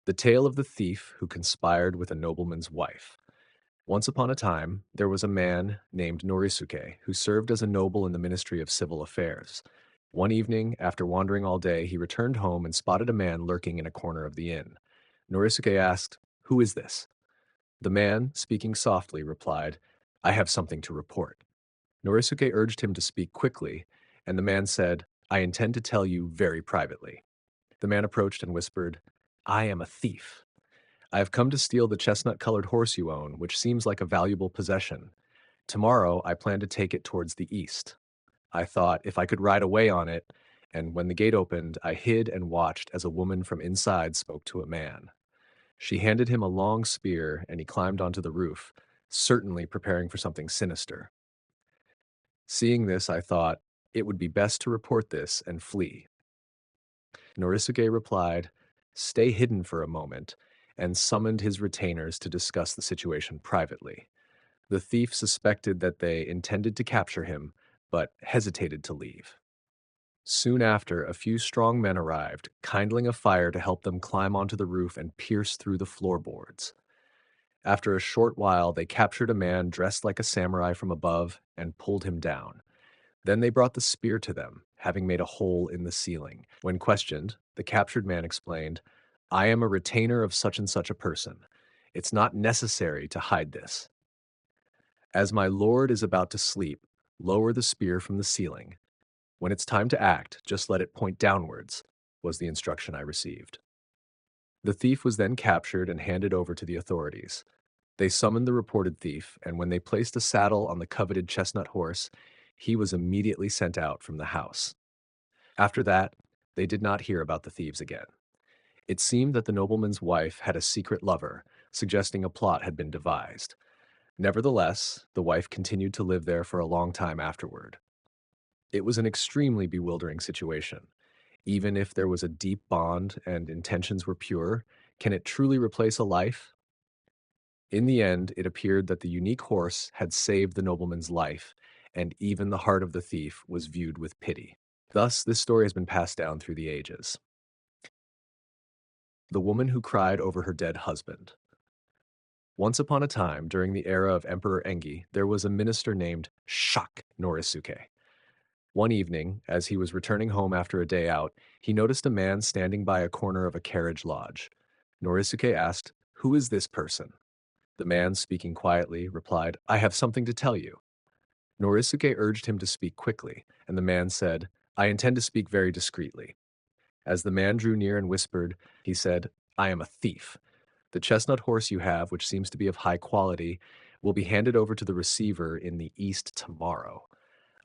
The Tale of the Thief Who Conspired with a Nobleman's Wife. Once upon a time, there was a man named Norisuke who served as a noble in the Ministry of Civil Affairs. One evening, after wandering all day, he returned home and spotted a man lurking in a corner of the inn. Norisuke asked, "Who is this?" The man, speaking softly, replied, "I have something to report." Norisuke urged him to speak quickly, and the man said, "I intend to tell you very privately." The man approached and whispered, "I am a thief. I have come to steal the chestnut-colored horse you own, which seems like a valuable possession. Tomorrow, I plan to take it towards the east. I thought if I could ride away on it, and when the gate opened, I hid and watched as a woman from inside spoke to a man. She handed him a long spear, and he climbed onto the roof, certainly preparing for something sinister. Seeing this, I thought it would be best to report this and flee." Norisuke replied, "Stay hidden for a moment," and summoned his retainers to discuss the situation privately. The thief suspected that they intended to capture him, but hesitated to leave. Soon after, a few strong men arrived, kindling a fire to help them climb onto the roof and pierce through the floorboards. After a short while, they captured a man dressed like a samurai from above and pulled him down. Then they brought the spear to them, having made a hole in the ceiling. When questioned, the captured man explained, "I am a retainer of such and such a person. It's not necessary to hide this. As my lord is about to sleep, lower the spear from the ceiling. When it's time to act, just let it point downwards," was the instruction I received. The thief was then captured and handed over to the authorities. They summoned the reported thief, and when they placed a saddle on the coveted chestnut horse, he was immediately sent out from the house. After that, they did not hear about the thieves again. It seemed that the nobleman's wife had a secret lover, suggesting a plot had been devised. Nevertheless, the wife continued to live there for a long time afterward. It was an extremely bewildering situation. Even if there was a deep bond and intentions were pure, can it truly replace a life? In the end, it appeared that the unique horse had saved the nobleman's life, and even the heart of the thief was viewed with pity. Thus, this story has been passed down through the ages. The Woman Who Cried Over Her Dead Husband. Once upon a time, during the era of Emperor Engi, there was a minister named Shock Norisuke. One evening, as he was returning home after a day out, he noticed a man standing by a corner of a carriage lodge. Norisuke asked, "Who is this person?" The man, speaking quietly, replied, "I have something to tell you." Norisuke urged him to speak quickly, and the man said, "I intend to speak very discreetly." As the man drew near and whispered, he said, "I am a thief. The chestnut horse you have, which seems to be of high quality, will be handed over to the receiver in the east tomorrow.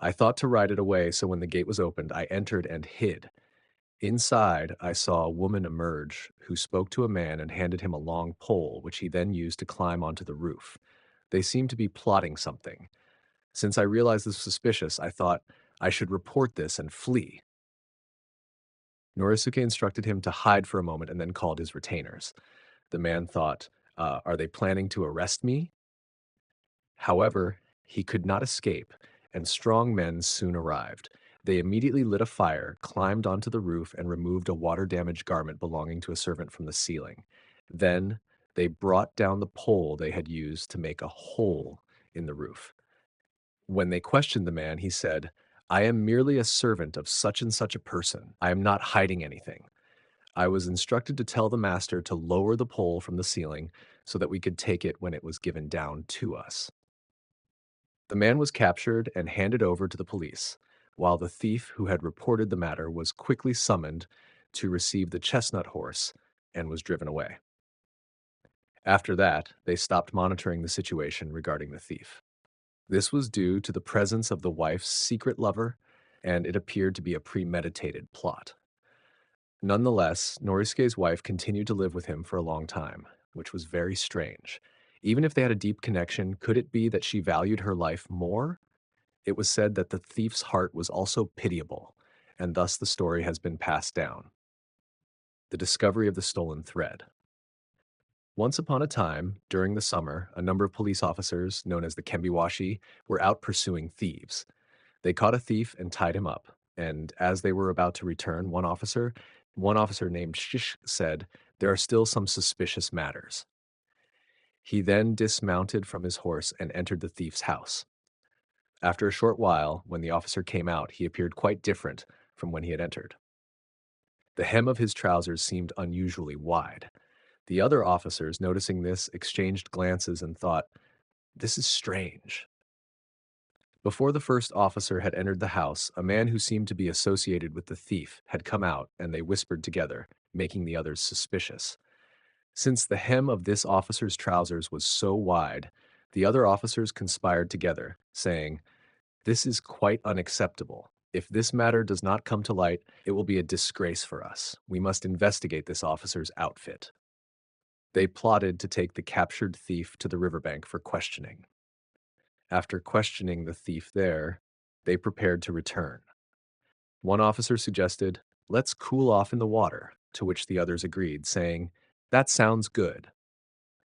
I thought to ride it away, so when the gate was opened, I entered and hid. Inside, I saw a woman emerge who spoke to a man and handed him a long pole, which he then used to climb onto the roof. They seemed to be plotting something. Since I realized this was suspicious, I thought I should report this and flee." Norisuke instructed him to hide for a moment and then called his retainers. The man thought, "Are they planning to arrest me?" However, he could not escape, and strong men soon arrived. They immediately lit a fire, climbed onto the roof, and removed a water-damaged garment belonging to a servant from the ceiling. Then they brought down the pole they had used to make a hole in the roof. When they questioned the man, he said, "I am merely a servant of such and such a person. I am not hiding anything. I was instructed to tell the master to lower the pole from the ceiling so that we could take it when it was given down to us." The man was captured and handed over to the police, while the thief who had reported the matter was quickly summoned to receive the chestnut horse and was driven away. After that, they stopped monitoring the situation regarding the thief. This was due to the presence of the wife's secret lover, and it appeared to be a premeditated plot. Nonetheless, Norisuke's wife continued to live with him for a long time, which was very strange. Even if they had a deep connection, could it be that she valued her life more? It was said that the thief's heart was also pitiable, and thus the story has been passed down. The discovery of the stolen thread. Once upon a time, during the summer, a number of police officers, known as the Kembiwashi, were out pursuing thieves. They caught a thief and tied him up, and as they were about to return, one officer named Shish said, there are still some suspicious matters. He then dismounted from his horse and entered the thief's house. After a short while, when the officer came out, he appeared quite different from when he had entered. The hem of his trousers seemed unusually wide. The other officers, noticing this, exchanged glances and thought, "This is strange." Before the first officer had entered the house, a man who seemed to be associated with the thief had come out, and they whispered together, making the others suspicious. Since the hem of this officer's trousers was so wide, the other officers conspired together, saying, "This is quite unacceptable. If this matter does not come to light, it will be a disgrace for us. We must investigate this officer's outfit." They plotted to take the captured thief to the riverbank for questioning. After questioning the thief there, they prepared to return. One officer suggested, "Let's cool off in the water," to which the others agreed, saying, "That sounds good."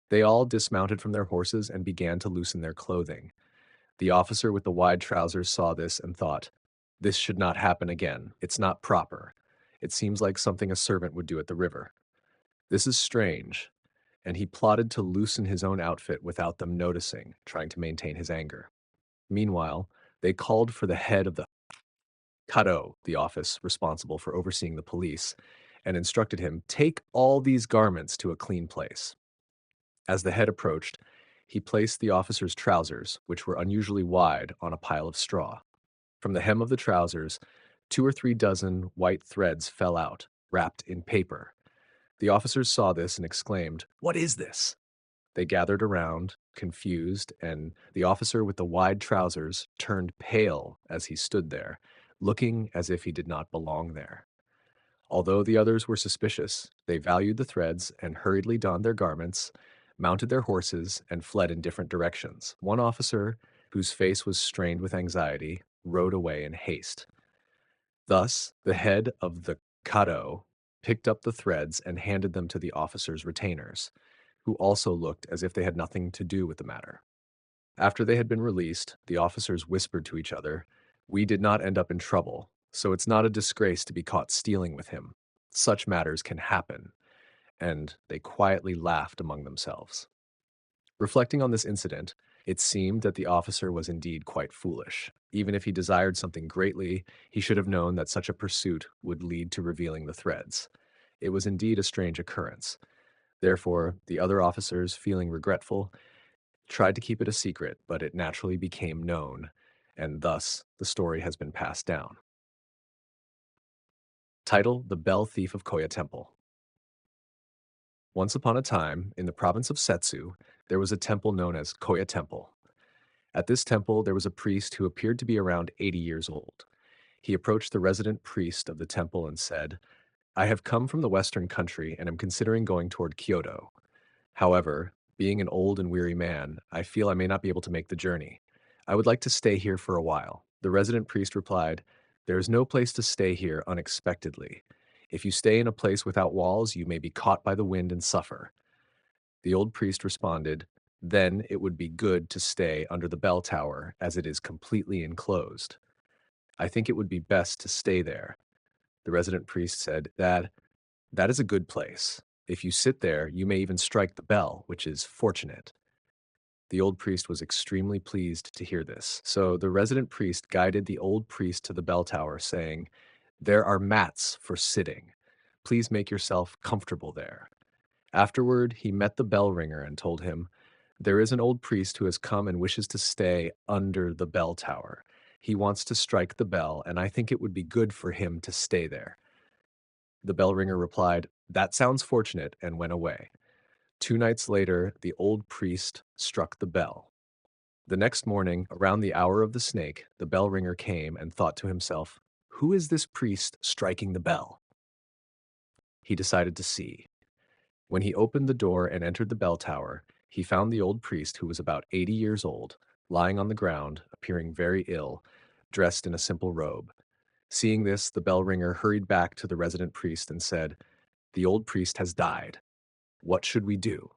They all dismounted from their horses and began to loosen their clothing. The officer with the wide trousers saw this and thought, "This should not happen again. It's not proper. It seems like something a servant would do at the river. This is strange." And he plotted to loosen his own outfit without them noticing, trying to maintain his anger. Meanwhile, they called for the head of the Kado, the office responsible for overseeing the police, and instructed him, "Take all these garments to a clean place." As the head approached, he placed the officer's trousers, which were unusually wide, on a pile of straw. From the hem of the trousers, 2 or 3 dozen white threads fell out, wrapped in paper. The officers saw this and exclaimed, "What is this?" They gathered around, confused, and the officer with the wide trousers turned pale as he stood there, looking as if he did not belong there. Although the others were suspicious, they valued the threads and hurriedly donned their garments, mounted their horses, and fled in different directions. One officer, whose face was strained with anxiety, rode away in haste. Thus, the head of the Kado picked up the threads and handed them to the officer's retainers, who also looked as if they had nothing to do with the matter. After they had been released, the officers whispered to each other, "We did not end up in trouble, so it's not a disgrace to be caught stealing with him. Such matters can happen," and they quietly laughed among themselves. Reflecting on this incident, it seemed that the officer was indeed quite foolish. Even if he desired something greatly, he should have known that such a pursuit would lead to revealing the threads. It was indeed a strange occurrence. Therefore, the other officers, feeling regretful, tried to keep it a secret, but it naturally became known, and thus the story has been passed down. Title: The Bell Thief of Koya Temple. Once upon a time, in the province of Setsu, there was a temple known as Koya Temple. At this temple, there was a priest who appeared to be around 80 years old. He approached the resident priest of the temple and said, "I have come from the western country and am considering going toward Kyoto. However, being an old and weary man, I feel I may not be able to make the journey. I would like to stay here for a while." The resident priest replied, "There is no place to stay here unexpectedly. If you stay in a place without walls, you may be caught by the wind and suffer." The old priest responded, "Then it would be good to stay under the bell tower, as it is completely enclosed. I think it would be best to stay there." The resident priest said, That is a good place. If you sit there, you may even strike the bell, which is fortunate." The old priest was extremely pleased to hear this. So the resident priest guided the old priest to the bell tower, saying, "There are mats for sitting. Please make yourself comfortable there." Afterward, he met the bell ringer and told him, "There is an old priest who has come and wishes to stay under the bell tower. He wants to strike the bell, and I think it would be good for him to stay there." The bell ringer replied, "That sounds fortunate," and went away. 2 nights later, the old priest struck the bell. The next morning, around the hour of the snake, the bell ringer came and thought to himself, "Who is this priest striking the bell?" He decided to see. When he opened the door and entered the bell tower, he found the old priest, who was about 80 years old, lying on the ground, appearing very ill, dressed in a simple robe. Seeing this, the bell ringer hurried back to the resident priest and said, "The old priest has died. What should we do?"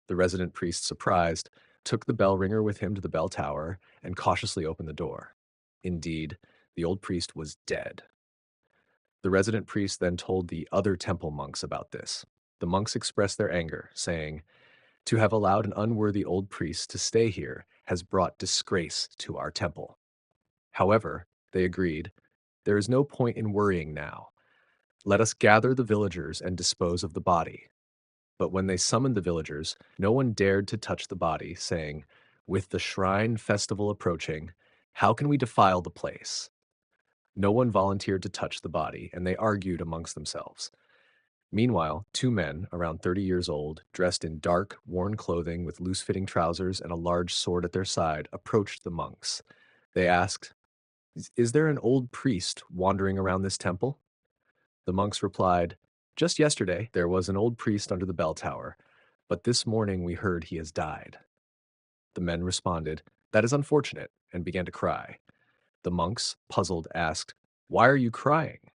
The resident priest, surprised, took the bell ringer with him to the bell tower and cautiously opened the door. Indeed, the old priest was dead. The resident priest then told the other temple monks about this. The monks expressed their anger, saying, "To have allowed an unworthy old priest to stay here has brought disgrace to our temple." However, they agreed, "There is no point in worrying now. Let us gather the villagers and dispose of the body." But when they summoned the villagers, no one dared to touch the body, saying, "With the shrine festival approaching, how can we defile the place?" No one volunteered to touch the body, and they argued amongst themselves. Meanwhile, two men, around 30 years old, dressed in dark, worn clothing with loose-fitting trousers and a large sword at their side, approached the monks. They asked, "Is there an old priest wandering around this temple?" The monks replied, "Just yesterday there was an old priest under the bell tower, but this morning we heard he has died." The men responded, "That is unfortunate," and began to cry. The monks, puzzled, asked, "Why are you crying?"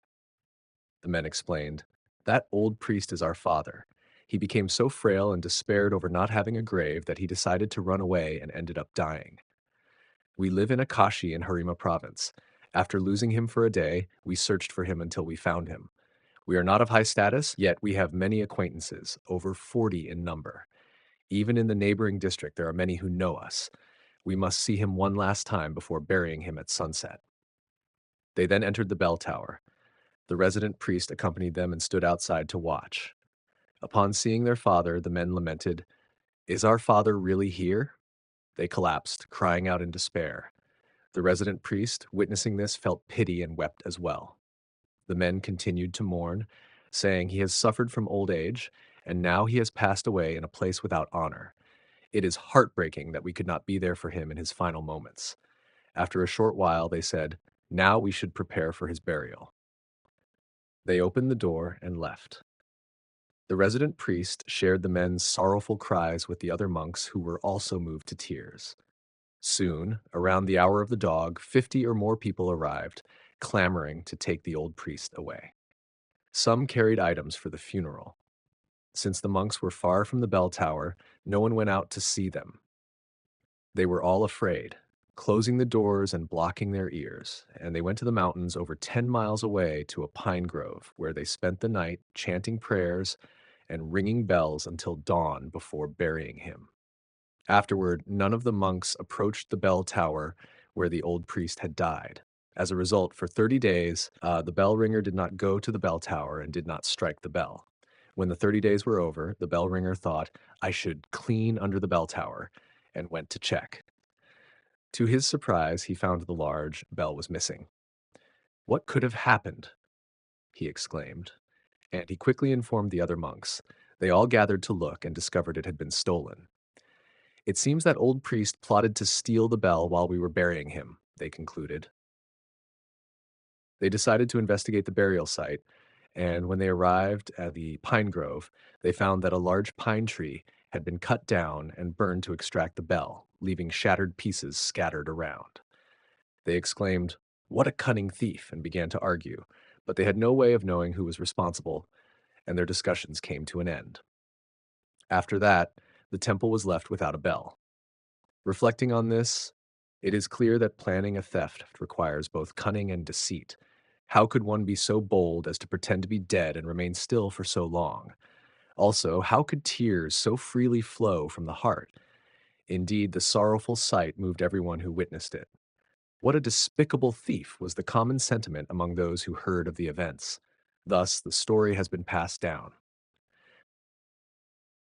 The men explained, "That old priest is our father. He became so frail and despaired over not having a grave that he decided to run away and ended up dying. We live in Akashi in Harima province. After losing him for a day, we searched for him until we found him. We are not of high status, yet we have many acquaintances, over 40 in number. Even in the neighboring district, there are many who know us. We must see him one last time before burying him at sunset." They then entered the bell tower. The resident priest accompanied them and stood outside to watch. Upon seeing their father, the men lamented, "Is our father really here?" They collapsed, crying out in despair. The resident priest, witnessing this, felt pity and wept as well. The men continued to mourn, saying, "He has suffered from old age, and now he has passed away in a place without honor. It is heartbreaking that we could not be there for him in his final moments." After a short while, they said, "Now we should prepare for his burial." They opened the door and left. The resident priest shared the men's sorrowful cries with the other monks who were also moved to tears. Soon, around the hour of the dog, 50 or more people arrived, clamoring to take the old priest away. Some carried items for the funeral. Since the monks were far from the bell tower, no one went out to see them. They were all afraid, closing the doors and blocking their ears, and they went to the mountains over 10 miles away to a pine grove where they spent the night chanting prayers and ringing bells until dawn before burying him. Afterward, none of the monks approached the bell tower where the old priest had died. As a result, for 30 days, the bell ringer did not go to the bell tower and did not strike the bell. When the 30 days were over, the bell ringer thought, "I should clean under the bell tower," and went to check. To his surprise, he found the large bell was missing. "What could have happened?" he exclaimed, and he quickly informed the other monks. They all gathered to look and discovered it had been stolen. "It seems that old priest plotted to steal the bell while we were burying him," they concluded. They decided to investigate the burial site, and when they arrived at the pine grove, they found that a large pine tree had been cut down and burned to extract the bell, leaving shattered pieces scattered around. They exclaimed, "What a cunning thief," and began to argue, but they had no way of knowing who was responsible, and their discussions came to an end. After that, the temple was left without a bell. Reflecting on this, it is clear that planning a theft requires both cunning and deceit. How could one be so bold as to pretend to be dead and remain still for so long? Also, how could tears so freely flow from the heart? Indeed, the sorrowful sight moved everyone who witnessed it. What a despicable thief was the common sentiment among those who heard of the events. Thus, the story has been passed down.